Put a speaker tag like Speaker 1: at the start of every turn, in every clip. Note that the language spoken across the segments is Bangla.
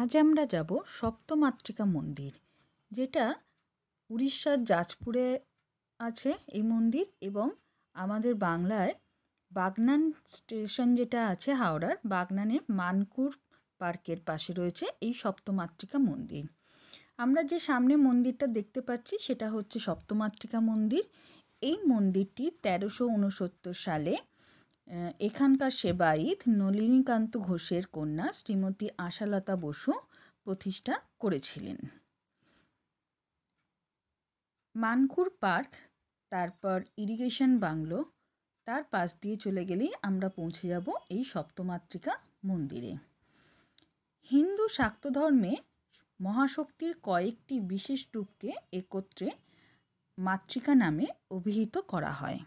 Speaker 1: আজ আমরা যাব সপ্তমাতৃকা মন্দির, যেটা উড়িষ্যার জাজপুরে আছে এই মন্দির, এবং আমাদের বাংলায় বাগনান স্টেশন যেটা আছে হাওড়ার, বাগনানের মানকুর পার্কের পাশে রয়েছে এই সপ্তমাতৃকা মন্দির। আমরা যে সামনে মন্দিরটা দেখতে পাচ্ছি সেটা হচ্ছে সপ্তমাতৃকা মন্দির। এই মন্দিরটি 1369 সালে এখানকার সেবায়িত নলিনীকান্ত ঘোষের কন্যা শ্রীমতী আশালতা বসু প্রতিষ্ঠা করেছিলেন। মানকুর পার্ক, তারপর ইরিগেশন বাংলো, তার পাশ দিয়ে চলে গেলেই আমরা পৌঁছে যাব এই সপ্তমাতৃকা মন্দিরে। হিন্দু শাক্ত ধর্মে মহাশক্তির কয়েকটি বিশেষ রূপকে একত্রে মাতৃকা নামে অভিহিত করা হয়।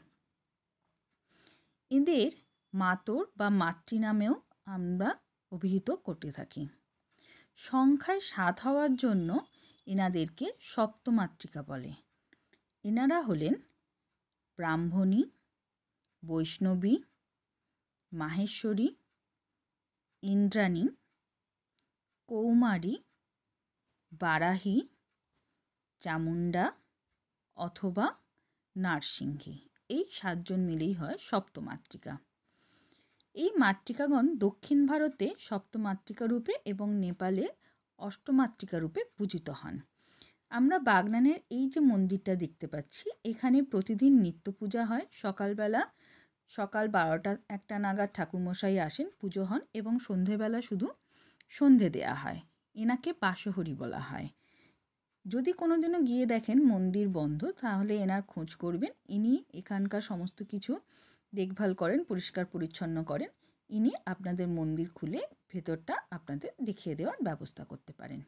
Speaker 1: এদের মাতর বা মাতৃ নামেও আমরা অভিহিত করতে থাকি। সংখ্যায় 7 হওয়ার জন্য এনাদেরকে সপ্তমাতৃকা বলে। এনারা হলেন ব্রাহ্মণী, বৈষ্ণবী, মাহেশ্বরী, ইন্দ্রাণী, কৌমারী, বারাহী, চামুণ্ডা অথবা নারসিংহী। এই 7 জন মিলেই হয় সপ্তমাতৃকা। এই মাতৃকাগণ দক্ষিণ ভারতে সপ্তমাতৃকা রূপে এবং নেপালে অষ্টমাতৃকা রূপে পূজিত হন। আমরা বাগনানের এই যে মন্দিরটা দেখতে পাচ্ছি, এখানে প্রতিদিন নিত্য পূজা হয়। সকালবেলা সকাল 12টা-1টা নাগাদ ঠাকুরমশাই আসেন, পুজো হন, এবং সন্ধেবেলা শুধু সন্ধে দেয়া হয়। এনাকে পাশহরি বলা হয়। যদি কোনোদিনও গিয়ে দেখেন মন্দির বন্ধ, তাহলে এনার খোঁজ করবেন। ইনি এখানকার সমস্ত কিছু দেখভাল করেন, পরিষ্কার পরিচ্ছন্ন করেন। ইনি আপনাদের মন্দির খুলে ভেতরটা আপনাদের দেখিয়ে দেওয়ার ব্যবস্থা করতে পারেন।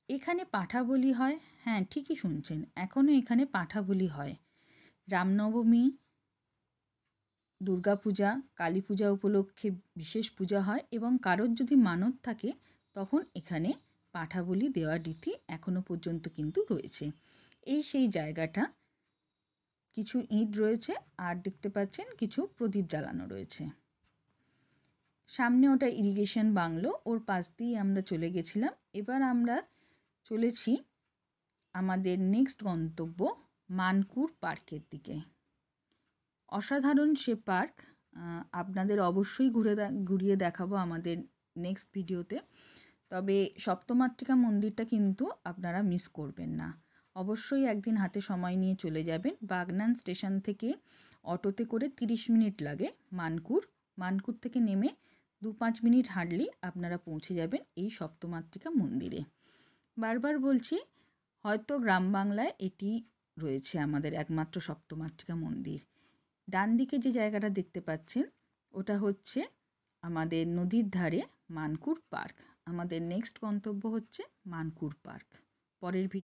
Speaker 1: এখানে পাঁঠা বলি হয়। হ্যাঁ, ঠিকই শুনছেন, এখনও এখানে পাঁঠা বলি হয়। রামনবমী, দুর্গাপূজা, কালী পূজা উপলক্ষে বিশেষ পূজা হয়, এবং কারোর যদি মানত থাকে তখন এখানে পাঁঠা বলি দেওয়ার রীতি এখনও পর্যন্ত কিন্তু রয়েছে। এই সেই জায়গাটা, কিছু ইট রয়েছে, আর দেখতে পাচ্ছেন কিছু প্রদীপ জ্বালানো রয়েছে। সামনে ওটা ইরিগেশন বাংলো, ওর পাশ দিয়ে আমরা চলে গেছিলাম। এবার আমরা চলেছি আমাদের নেক্সট গন্তব্য মানকুর পার্কের দিকে। অসাধারণ সে পার্ক, আপনাদের অবশ্যই ঘুরিয়ে দেখাবো আমাদের নেক্সট ভিডিওতে। তবে সপ্তমাতৃকা মন্দিরটা কিন্তু আপনারা মিস করবেন না। অবশ্যই একদিন হাতে সময় নিয়ে চলে যাবেন। বাগনান স্টেশন থেকে অটোতে করে 30 মিনিট লাগে মানকুর থেকে নেমে 2-5 মিনিট হাঁটলেই আপনারা পৌঁছে যাবেন এই সপ্তমাতৃকা মন্দিরে। বারবার বলছি, হয়তো গ্রাম বাংলায় এটি রয়েছে আমাদের একমাত্র সপ্তমাতৃকা মন্দির। ডান দিকে যে জায়গাটা দেখতে পাচ্ছেন ওটা হচ্ছে আমাদের নদীর ধারে মানকুর পার্ক। আমাদের নেক্সট গন্তব্য হচ্ছে মানকুর পার্ক। পরের